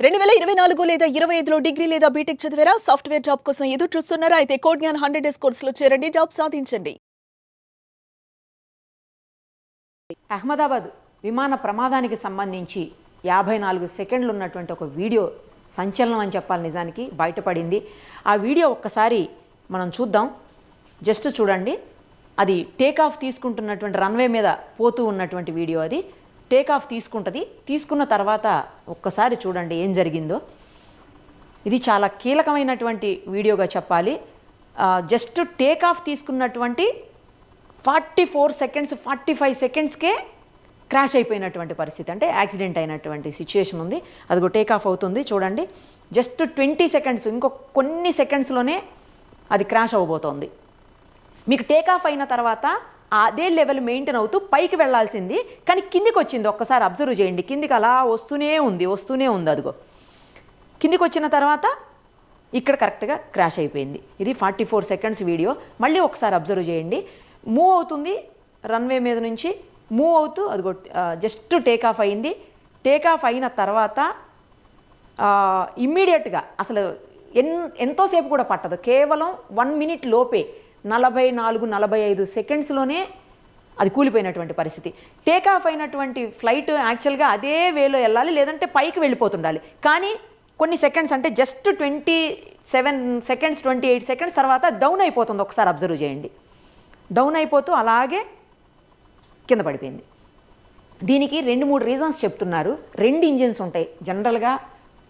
2024 లేదా 25లో డిగ్రీ లేదా బీటెక్ చదివారా? సాఫ్ట్‌వేర్ జాబ్ కోసం ఎదురు చూస్తున్నారా? అయితే కోడ్ జ్ఞాన్ 100 డేస్ కోర్సులో చేరండి. జాబ్ సాధించండి. అహ్మదాబాద్ విమాన ప్రమాదానికి సంబంధించి 54 సెకండ్లు ఉన్నటువంటి ఒక వీడియో సంచలనం అని చెప్పాలి, నిజానికి బయటపడింది. ఆ వీడియో ఒక్కసారి మనం చూద్దాం. జస్ట్ చూడండి. అది టేక్ ఆఫ్ తీసుకుంటున్నటువంటి రన్వే మీద పోతూ ఉన్నటువంటి వీడియో. అది టేక్ ఆఫ్ తీసుకుంటుంది. తీసుకున్న తర్వాత ఒక్కసారి చూడండి ఏం జరిగిందో. ఇది చాలా కీలకమైనటువంటి వీడియోగా చెప్పాలి. జస్ట్ టేక్ ఆఫ్ తీసుకున్నటువంటి 44 సెకండ్స్ 45 సెకండ్స్కే క్రాష్ అయిపోయినటువంటి పరిస్థితి, అంటే యాక్సిడెంట్ అయినటువంటి సిచ్యుయేషన్ ఉంది. అదిగో టేక్ ఆఫ్ అవుతుంది చూడండి. జస్ట్ 20 సెకండ్స్, ఇంకో కొన్ని సెకండ్స్లోనే అది క్రాష్ అవ్వబోతోంది. మీకు టేక్ ఆఫ్ అయిన తర్వాత అదే లెవెల్ మెయింటైన్ అవుతూ పైకి వెళ్లాల్సింది, కానీ కిందికి వచ్చింది. ఒక్కసారి అబ్జర్వ్ చేయండి. కిందికి అలా వస్తూనే ఉంది. అదిగో కిందికి వచ్చిన తర్వాత ఇక్కడ కరెక్ట్గా క్రాష్ అయిపోయింది. ఇది 44 సెకండ్స్ వీడియో. మళ్ళీ ఒకసారి అబ్జర్వ్ చేయండి. మూవ్ అవుతుంది రన్వే మీద నుంచి, మూవ్ అవుతూ అదిగో జస్ట్ టేక్ ఆఫ్ అయింది. టేక్ ఆఫ్ అయిన తర్వాత ఇమ్మీడియట్గా అసలు ఎంతోసేపు కూడా పట్టదు, కేవలం 1 మినిట్ లోపే 44-45 సెకండ్స్లోనే అది కూలిపోయినటువంటి పరిస్థితి. టేక్ ఆఫ్ అయినటువంటి ఫ్లైట్ యాక్చువల్గా అదే వేలో వెళ్ళాలి, లేదంటే పైకి వెళ్ళిపోతుండాలి. కానీ కొన్ని సెకండ్స్, అంటే జస్ట్ 27 సెకండ్స్ 28 సెకండ్స్ తర్వాత డౌన్ అయిపోతుంది. ఒకసారి అబ్జర్వ్ చేయండి. డౌన్ అయిపోతూ అలాగే కింద పడిపోయింది. దీనికి 2-3 రీజన్స్ చెప్తున్నారు. 2 ఇంజిన్స్ ఉంటాయి జనరల్గా.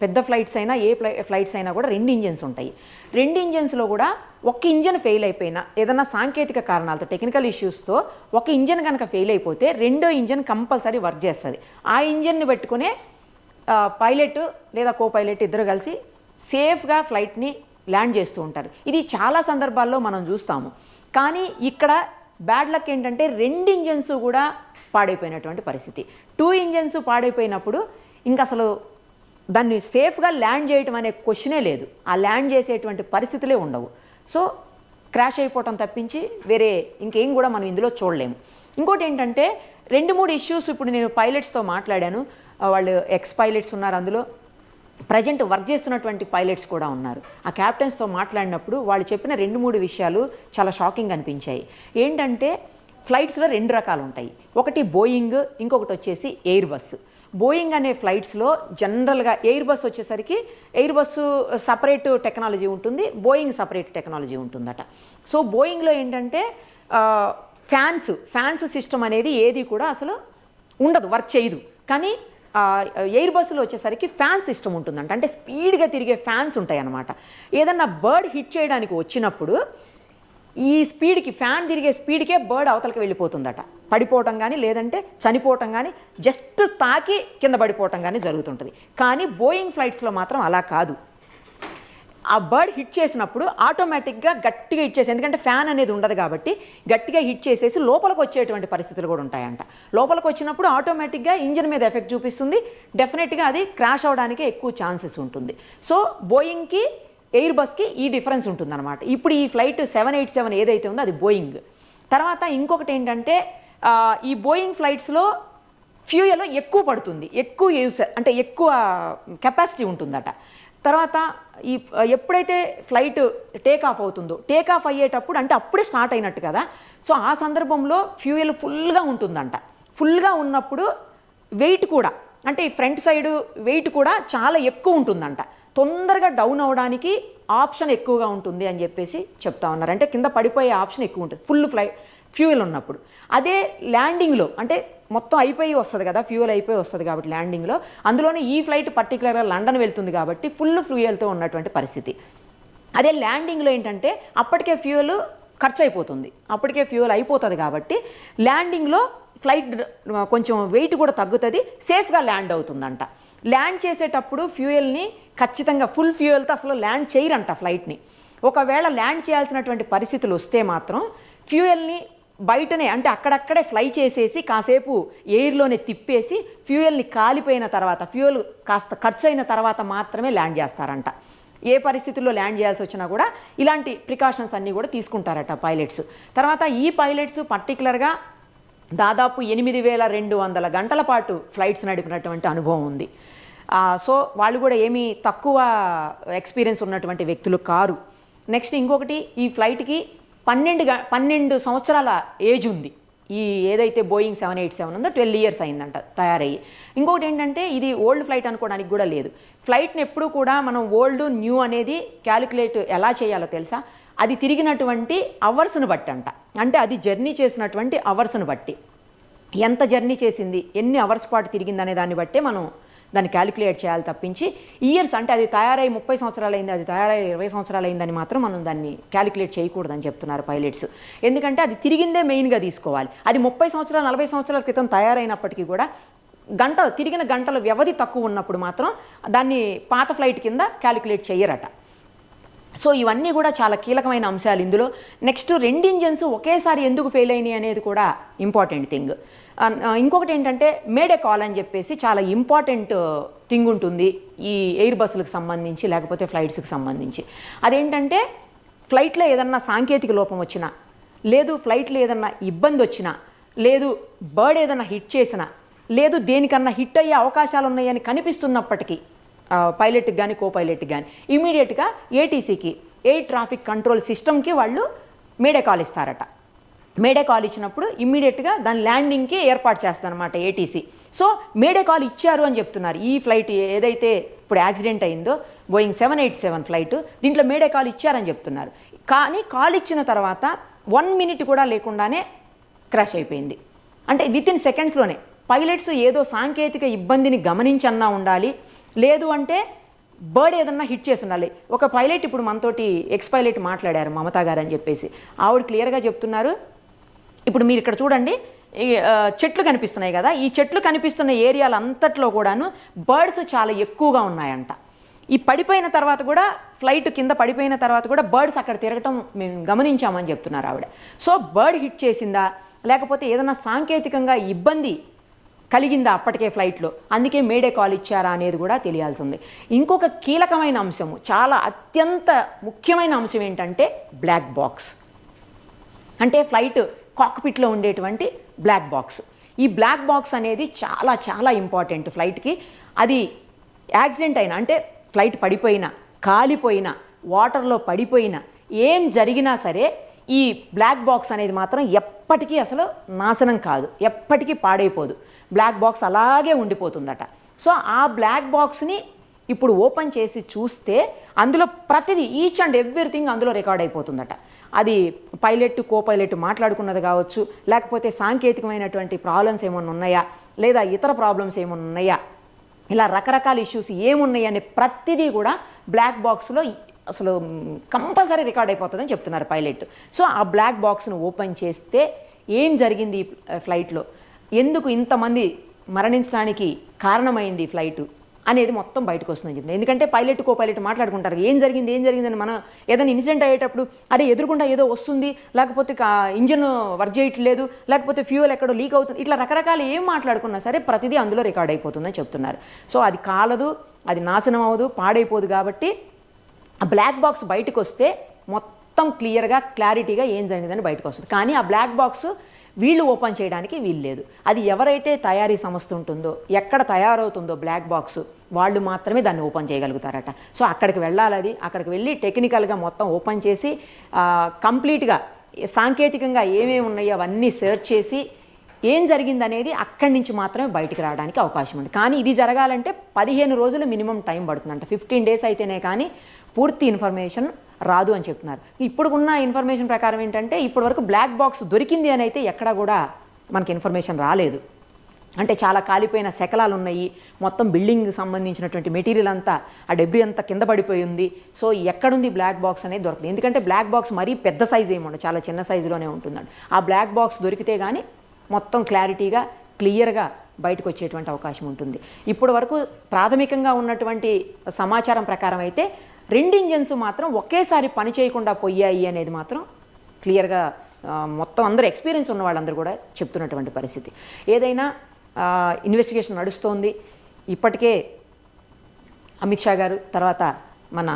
పెద్ద ఫ్లైట్స్ అయినా ఏ ఫ్లైట్స్ అయినా కూడా 2 ఇంజిన్స్ ఉంటాయి. 2 ఇంజిన్స్లో కూడా ఒక ఇంజిన్ ఫెయిల్ అయిపోయినా, ఏదైనా సాంకేతిక కారణాలతో టెక్నికల్ ఇష్యూస్తో ఒక ఇంజిన్ కనుక ఫెయిల్ అయిపోతే రెండో ఇంజిన్ కంపల్సరీ వర్క్ చేస్తుంది. ఆ ఇంజిన్ని పెట్టుకునే పైలట్ లేదా కో పైలట్ ఇద్దరు కలిసి సేఫ్గా ఫ్లైట్ని ల్యాండ్ చేస్తూ ఉంటారు. ఇది చాలా సందర్భాల్లో మనం చూస్తాము. కానీ ఇక్కడ బ్యాడ్ లక్ ఏంటంటే 2 ఇంజిన్స్ కూడా పాడైపోయినటువంటి పరిస్థితి. 2 ఇంజిన్స్ పాడైపోయినప్పుడు ఇంకా అసలు దాన్ని సేఫ్గా ల్యాండ్ చేయటం అనే క్వశ్చనే లేదు. ఆ ల్యాండ్ చేసేటువంటి పరిస్థితులే ఉండవు. సో క్రాష్ అయిపోవటం తప్పించి వేరే ఇంకేం కూడా మనం ఇందులో చూడలేము. ఇంకోటి ఏంటంటే 2-3 ఇష్యూస్ ఇప్పుడు నేను పైలట్స్తో మాట్లాడాను. వాళ్ళు ఎక్స్ పైలట్స్ ఉన్నారు, అందులో ప్రజెంట్ వర్క్ చేస్తున్నటువంటి పైలట్స్ కూడా ఉన్నారు. ఆ క్యాప్టెన్స్తో మాట్లాడినప్పుడు వాళ్ళు చెప్పిన 2-3 విషయాలు చాలా షాకింగ్ అనిపించాయి. ఏంటంటే ఫ్లైట్స్లో 2 రకాలు ఉంటాయి. ఒకటి బోయింగ్, ఇంకొకటి వచ్చేసి ఎయిర్ బస్. బోయింగ్ అనే ఫ్లైట్స్లో జనరల్గా, ఎయిర్ బస్ వచ్చేసరికి ఎయిర్ బస్సు సపరేట్ టెక్నాలజీ ఉంటుంది, బోయింగ్ సపరేట్ టెక్నాలజీ ఉంటుందట. సో బోయింగ్లో ఏంటంటే ఫ్యాన్స్ సిస్టమ్ అనేది ఏది కూడా అసలు ఉండదు, వర్క్ చేయదు. కానీ ఎయిర్ బస్సులో వచ్చేసరికి ఫ్యాన్ సిస్టమ్ ఉంటుందంట. అంటే స్పీడ్గా తిరిగే ఫ్యాన్స్ ఉంటాయి అన్నమాట. ఏదన్నా బర్డ్ హిట్ చేయడానికి వచ్చినప్పుడు ఈ స్పీడ్కి, ఫ్యాన్ తిరిగే స్పీడ్కే బర్డ్ అవతలకి వెళ్ళిపోతుందట. పడిపోవటం కానీ, లేదంటే చనిపోవటం కానీ, జస్ట్ తాకి కింద పడిపోవటం కానీ జరుగుతుంటుంది. కానీ బోయింగ్ ఫ్లైట్స్లో మాత్రం అలా కాదు. ఆ బర్డ్ హిట్ చేసినప్పుడు ఆటోమేటిక్గా గట్టిగా హిట్ చేసి, ఎందుకంటే ఫ్యాన్ అనేది ఉండదు కాబట్టి గట్టిగా హిట్ చేసేసి లోపలికి వచ్చేటువంటి పరిస్థితులు కూడా ఉంటాయంట. లోపలికి వచ్చినప్పుడు ఆటోమేటిక్గా ఇంజిన్ మీద ఎఫెక్ట్ చూపిస్తుంది. డెఫినెట్గా అది క్రాష్ అవడానికి ఎక్కువ ఛాన్సెస్ ఉంటుంది. సో బోయింగ్కి ఎయిర్ బస్కి ఈ డిఫరెన్స్ ఉంటుందన్నమాట. ఇప్పుడు ఈ ఫ్లైట్ 787 ఏదైతే ఉందో అది బోయింగ్. తర్వాత ఇంకొకటి ఏంటంటే ఈ బోయింగ్ ఫ్లైట్స్లో ఫ్యూయల్ ఎక్కువ పడుతుంది, ఎక్కువ యూస్, అంటే ఎక్కువ కెపాసిటీ ఉంటుందట. తర్వాత ఈ ఎప్పుడైతే ఫ్లైట్ టేక్ ఆఫ్ అవుతుందో, టేక్ ఆఫ్ అయ్యేటప్పుడు అంటే అప్పుడే స్టార్ట్ అయినట్టు కదా. సో ఆ సందర్భంలో ఫ్యూయల్ ఫుల్గా ఉంటుందంట. ఫుల్గా ఉన్నప్పుడు వెయిట్ కూడా, అంటే ఈ ఫ్రంట్ సైడ్ వెయిట్ కూడా చాలా ఎక్కువ ఉంటుందంట. తొందరగా డౌన్ అవడానికి ఆప్షన్ ఎక్కువగా ఉంటుంది అని చెప్పేసి చెప్తా ఉన్నారు. అంటే కింద పడిపోయే ఆప్షన్ ఎక్కువ ఉంటుంది ఫుల్ ఫ్యూయల్ ఉన్నప్పుడు. అదే ల్యాండింగ్లో, అంటే మొత్తం అయిపోయి వస్తుంది కదా, ఫ్యూయల్ అయిపోయి వస్తుంది కాబట్టి ల్యాండింగ్లో, అందులోనే ఈ ఫ్లైట్ పర్టికులర్గా లండన్ వెళ్తుంది కాబట్టి ఫుల్ ఫ్యూయల్తో ఉన్నటువంటి పరిస్థితి. అదే ల్యాండింగ్లో ఏంటంటే అప్పటికే ఫ్యూయల్ ఖర్చు అయిపోతుంది, అప్పటికే ఫ్యూయల్ అయిపోతుంది కాబట్టి ల్యాండింగ్లో ఫ్లైట్ కొంచెం వెయిట్ కూడా తగ్గుతుంది, సేఫ్గా ల్యాండ్ అవుతుందంట. ల్యాండ్ చేసేటప్పుడు ఫ్యూయల్ని ఖచ్చితంగా ఫుల్ ఫ్యూయల్తో అసలు ల్యాండ్ చేయరంట ఫ్లైట్ని. ఒకవేళ ల్యాండ్ చేయాల్సినటువంటి పరిస్థితులు వస్తే మాత్రం ఫ్యూయల్ని బయటనే, అంటే అక్కడక్కడే ఫ్లై చేసేసి కాసేపు ఎయిర్లోనే తిప్పేసి ఫ్యూయల్ని కాలిపోయిన తర్వాత, ఫ్యూయల్ కాస్త ఖర్చు అయిన తర్వాత మాత్రమే ల్యాండ్ చేస్తారంట. ఏ పరిస్థితుల్లో ల్యాండ్ చేయాల్సి వచ్చినా కూడా ఇలాంటి ప్రికాషన్స్ అన్నీ కూడా తీసుకుంటారట పైలట్స్. తర్వాత ఈ పైలట్స్ పర్టికులర్గా దాదాపు 8,200 గంటల పాటు ఫ్లైట్స్ నడిపినటువంటి అనుభవం ఉంది. సో వాళ్ళు కూడా ఏమీ తక్కువ ఎక్స్పీరియన్స్ ఉన్నటువంటి వ్యక్తులు కారు. నెక్స్ట్ ఇంకొకటి, ఈ ఫ్లైట్కి 12 సంవత్సరాల ఏజ్ ఉంది. ఈ ఏదైతే బోయింగ్ 787 ఉందో 12 ఇయర్స్ అయిందంట తయారయ్యి. ఇంకొకటి ఏంటంటే ఇది ఓల్డ్ ఫ్లైట్ అనుకోవడానికి కూడా లేదు. ఫ్లైట్ని ఎప్పుడు కూడా మనం ఓల్డ్ న్యూ అనేది క్యాలిక్యులేట్ ఎలా చేయాలో తెలుసా? అది తిరిగినటువంటి అవర్స్ను బట్టి అంట. అంటే అది జర్నీ చేసినటువంటి అవర్స్ను బట్టి, ఎంత జర్నీ చేసింది, ఎన్ని అవర్స్ పాటు తిరిగింది అనే దాన్ని బట్టే మనం దాన్ని క్యాలిక్యులేట్ చేయాలి తప్పించి ఇయర్స్ అంటే అది తయారై 30 సంవత్సరాలు అయింది, అది తయారై 20 సంవత్సరాలు అయిందని మాత్రం మనం దాన్ని క్యాలిక్యులేట్ చేయకూడదని చెప్తున్నారు పైలట్స్. ఎందుకంటే అది తిరిగిందే మెయిన్గా తీసుకోవాలి. అది 30 సంవత్సరాలు 40 సంవత్సరాల క్రితం తయారైనప్పటికీ కూడా తిరిగిన గంటల వ్యవధి తక్కువ ఉన్నప్పుడు మాత్రం దాన్ని పాత ఫ్లైట్ కింద క్యాలిక్యులేట్ చేయరట. సో ఇవన్నీ కూడా చాలా కీలకమైన అంశాలు ఇందులో. నెక్స్ట్ 2 ఇంజన్స్ ఒకేసారి ఎందుకు ఫెయిల్ అయినాయి అనేది కూడా ఇంపార్టెంట్ థింగ్. ఇంకొకటి ఏంటంటే మేడే కాల్ అని చెప్పేసి చాలా ఇంపార్టెంట్ థింగ్ ఉంటుంది ఈ ఎయిర్ బస్సులకు సంబంధించి లేకపోతే ఫ్లైట్స్కి సంబంధించి. అదేంటంటే ఫ్లైట్లో ఏదన్నా సాంకేతిక లోపం వచ్చినా, లేదు ఫ్లైట్లో ఏదన్నా ఇబ్బంది వచ్చినా, లేదు బర్డ్ ఏదన్నా హిట్ చేసినా, లేదు దేనికన్నా హిట్ అయ్యే అవకాశాలు ఉన్నాయని కనిపిస్తున్నప్పటికీ పైలట్కి కానీ కో పైలట్కి కానీ ఇమీడియట్గా ఏటీసీకి, ఎయిర్ ట్రాఫిక్ కంట్రోల్ సిస్టమ్కి వాళ్ళు మేడే కాల్ ఇస్తారట. మేడే కాల్ ఇచ్చినప్పుడు ఇమ్మీడియట్గా దాని ల్యాండింగ్కి ఏర్పాటు చేస్తారనమాట ఏటీసీ. సో మేడే కాల్ ఇచ్చారు అని చెప్తున్నారు. ఈ ఫ్లైట్ ఏదైతే ఇప్పుడు యాక్సిడెంట్ అయిందో బోయింగ్ 787 ఫ్లైట్, దీంట్లో మేడే కాల్ ఇచ్చారని చెప్తున్నారు. కానీ కాల్ ఇచ్చిన తర్వాత 1 మినిట్ కూడా లేకుండానే క్రాష్ అయిపోయింది. అంటే వితిన్ సెకండ్స్లోనే. పైలట్స్ ఏదో సాంకేతిక ఇబ్బందిని గమనించన్నా ఉండాలి, లేదు అంటే బర్డ్ ఏదన్నా హిట్ చేసి ఉండాలి. ఒక పైలట్ ఇప్పుడు మనతోటి ఎక్స్ పైలట్ మాట్లాడారు, మమతా గారు అని చెప్పేసి. ఆవిడ క్లియర్గా చెప్తున్నారు, ఇప్పుడు మీరు ఇక్కడ చూడండి చెట్లు కనిపిస్తున్నాయి కదా, ఈ చెట్లు కనిపిస్తున్న ఏరియాలు అంతట్లో కూడాను బర్డ్స్ చాలా ఎక్కువగా ఉన్నాయంట. ఈ పడిపోయిన తర్వాత కూడా ఫ్లైట్ కింద పడిపోయిన తర్వాత కూడా బర్డ్స్ అక్కడ తిరగటం మేము గమనించామని చెప్తున్నారు ఆవిడ. సో బర్డ్ హిట్ చేసిందా లేకపోతే ఏదైనా సాంకేతికంగా ఇబ్బంది కలిగిందా అప్పటికే ఫ్లైట్లో, అందుకే మేడే కాల్ ఇచ్చారా అనేది కూడా తెలియాల్సి ఉంది. ఇంకొక కీలకమైన అంశము, చాలా అత్యంత ముఖ్యమైన అంశం ఏంటంటే బ్లాక్ బాక్స్. అంటే ఫ్లైట్ కాక్పిట్లో ఉండేటువంటి బ్లాక్ బాక్స్. ఈ బ్లాక్ బాక్స్ అనేది చాలా చాలా ఇంపార్టెంట్ ఫ్లైట్కి. అది యాక్సిడెంట్ అయినా, అంటే ఫ్లైట్ పడిపోయినా, కాలిపోయినా, వాటర్లో పడిపోయినా, ఏం జరిగినా సరే ఈ బ్లాక్ బాక్స్ అనేది మాత్రం ఎప్పటికీ అసలు నాశనం కాదు, ఎప్పటికీ పాడైపోదు. బ్లాక్ బాక్స్ అలాగే ఉండిపోతుందట. సో ఆ బ్లాక్ బాక్స్ని ఇప్పుడు ఓపెన్ చేసి చూస్తే అందులో ప్రతిదీ, ఈచ్ అండ్ ఎవ్రీథింగ్ అందులో రికార్డ్ అయిపోతుందట. అది పైలట్ కో పైలట్ మాట్లాడుకున్నది కావచ్చు, లేకపోతే సాంకేతికమైనటువంటి ప్రాబ్లమ్స్ ఏమైనా ఉన్నాయా, లేదా ఇతర ప్రాబ్లమ్స్ ఏమైనా ఉన్నాయా, ఇలా రకరకాల ఇష్యూస్ ఏమున్నాయి అనే ప్రతిదీ కూడా బ్లాక్ బాక్స్లో అసలు కంపల్సరీ రికార్డ్ అయిపోతుందని చెప్తున్నారు పైలట్. సో ఆ బ్లాక్ బాక్స్ను ఓపెన్ చేస్తే ఏం జరిగింది ఈ ఫ్లైట్లో, ఎందుకు ఇంతమంది మరణించడానికి కారణమైంది ఈ ఫ్లైట్ అనేది మొత్తం బయటకు వస్తుందని చెప్తుంది. ఎందుకంటే పైలట్ కో పైలట్ మాట్లాడుకుంటారు, ఏం జరిగిందని. మనం ఏదైనా ఇన్సిడెంట్ అయ్యేటప్పుడు అదే ఎదురుకుండా ఏదో వస్తుంది, లేకపోతే ఇంజన్ వర్క్ చేయట్లేదు, లేకపోతే ఫ్యూయల్ ఎక్కడో లీక్ అవుతుంది, ఇట్లా రకరకాలు ఏం మాట్లాడుకున్నా సరే ప్రతిదీ అందులో రికార్డ్ అయిపోతుందని చెప్తున్నారు. సో అది కాలదు, అది నాశనం అవ్వదు, పాడైపోదు. కాబట్టి ఆ బ్లాక్ బాక్స్ బయటకు వస్తే మొత్తం క్లియర్గా క్లారిటీగా ఏం జరిగిందని బయటకు వస్తుంది. కానీ ఆ బ్లాక్ బాక్స్ వీళ్ళు ఓపెన్ చేయడానికి వీలు లేదు. అది ఎవరైతే తయారీ సంస్థ ఉంటుందో, ఎక్కడ తయారవుతుందో బ్లాక్ బాక్స్, వాళ్ళు మాత్రమే దాన్ని ఓపెన్ చేయగలుగుతారట. సో అక్కడికి వెళ్ళాలి, అది అక్కడికి వెళ్ళి టెక్నికల్గా మొత్తం ఓపెన్ చేసి కంప్లీట్గా సాంకేతికంగా ఏమేమి ఉన్నాయో అవన్నీ సెర్చ్ చేసి ఏం జరిగిందనేది అక్కడి నుంచి మాత్రమే బయటికి రావడానికి అవకాశం ఉంది. కానీ ఇది జరగాలంటే 15 రోజులు మినిమం టైం పడుతుందంట. 15 డేస్ అయితేనే కానీ పూర్తి ఇన్ఫర్మేషన్ రాదు అని చెప్తున్నారు. ఇప్పుడు ఉన్న ఇన్ఫర్మేషన్ ప్రకారం ఏంటంటే ఇప్పటి వరకు బ్లాక్ బాక్స్ దొరికింది అని అయితే ఎక్కడా కూడా మనకి ఇన్ఫర్మేషన్ రాలేదు. అంటే చాలా కాలిపోయిన శకలాలు ఉన్నాయి, మొత్తం బిల్డింగ్ సంబంధించినటువంటి మెటీరియల్ అంతా, ఆ డెబ్రీ అంతా కింద పడిపోయి ఉంది. సో ఎక్కడుంది బ్లాక్ బాక్స్ అనేది దొరకదు. ఎందుకంటే బ్లాక్ బాక్స్ మరీ పెద్ద సైజు ఏముండదు, చాలా చిన్న సైజులోనే ఉంటుందండి. ఆ బ్లాక్ బాక్స్ దొరికితే కానీ మొత్తం క్లారిటీగా క్లియర్గా బయటకు వచ్చేటువంటి అవకాశం ఉంటుంది. ఇప్పటి వరకు ప్రాథమికంగా ఉన్నటువంటి సమాచారం ప్రకారం అయితే 2 ఇంజన్స్ మాత్రం ఒకేసారి పని చేయకుండా పోయాయి అనేది మాత్రం క్లియర్గా మొత్తం అందరూ ఎక్స్పీరియన్స్ ఉన్న వాళ్ళందరూ కూడా చెప్తున్నటువంటి పరిస్థితి. ఏదైనా ఇన్వెస్టిగేషన్ నడుస్తోంది. ఇప్పటికే అమిత్ షా గారు, తర్వాత మన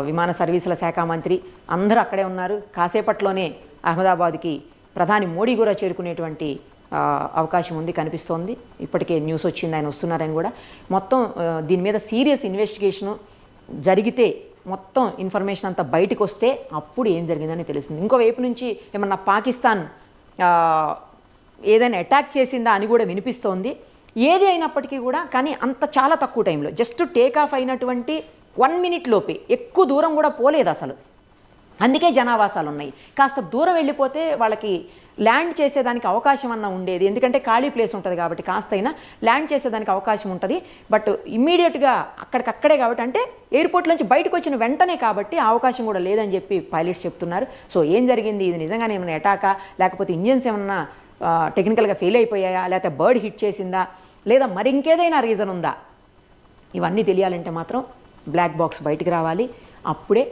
విమాన సర్వీసుల శాఖ మంత్రి అందరూ అక్కడే ఉన్నారు. కాసేపట్లోనే అహ్మదాబాద్కి ప్రధాని మోడీ కూడా చేరుకునేటువంటి అవకాశం ఉంది, కనిపిస్తోంది. ఇప్పటికే న్యూస్ వచ్చింది, ఆయన వస్తున్నారని కూడా. మొత్తం దీని మీద సీరియస్ ఇన్వెస్టిగేషను జరిగితే మొత్తం ఇన్ఫర్మేషన్ అంతా బయటకు వస్తే అప్పుడు ఏం జరిగిందని తెలుస్తుంది. ఇంకోవైపు నుంచి ఏమన్నా పాకిస్తాన్ ఏదైనా అటాక్ చేసిందా అని కూడా వినిపిస్తోంది. ఏది అయినప్పటికీ కూడా కానీ అంత చాలా తక్కువ టైంలో జస్ట్ టేక్ ఆఫ్ అయినటువంటి 1 minute లోపే, ఎక్కువ దూరం కూడా పోలేదు అసలు. అందుకే జనావాసాలు ఉన్నాయి. కాస్త దూరం వెళ్ళిపోతే వాళ్ళకి ల్యాండ్ చేసేదానికి అవకాశం అన్న ఉండేది, ఎందుకంటే ఖాళీ ప్లేస్ ఉంటుంది కాబట్టి కాస్తైనా ల్యాండ్ చేసేదానికి అవకాశం ఉంటుంది. బట్ ఇమ్మీడియట్గా అక్కడికక్కడే కాబట్టి, అంటే ఎయిర్పోర్ట్ నుంచి బయటకు వచ్చిన వెంటనే కాబట్టి ఆ అవకాశం కూడా లేదని చెప్పి పైలట్స్ చెప్తున్నారు. సో ఏం జరిగింది, ఇది నిజంగానే ఏమైనా అటాకా, లేకపోతే ఇంజిన్స్ ఏమన్నా టెక్నికల్గా ఫెయిల్ అయిపోయాయా, లేకపోతే బర్డ్ హిట్ చేసిందా, లేదా మరి ఇంకేదైనా రీజన్ ఉందా, ఇవన్నీ తెలియాలంటే మాత్రం బ్లాక్ బాక్స్ బయటికి రావాలి. అప్పుడే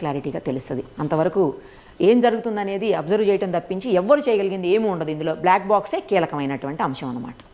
క్లారిటీగా తెలుస్తుంది. అంతవరకు ఏం జరుగుతుందనేది అబ్జర్వ్ చేయడం తప్పించి ఎవ్వరు చేయగలిగింది ఏమీ ఉండదు. ఇందులో బ్లాక్ బాక్సే కీలకమైనటువంటి అంశం అన్నమాట.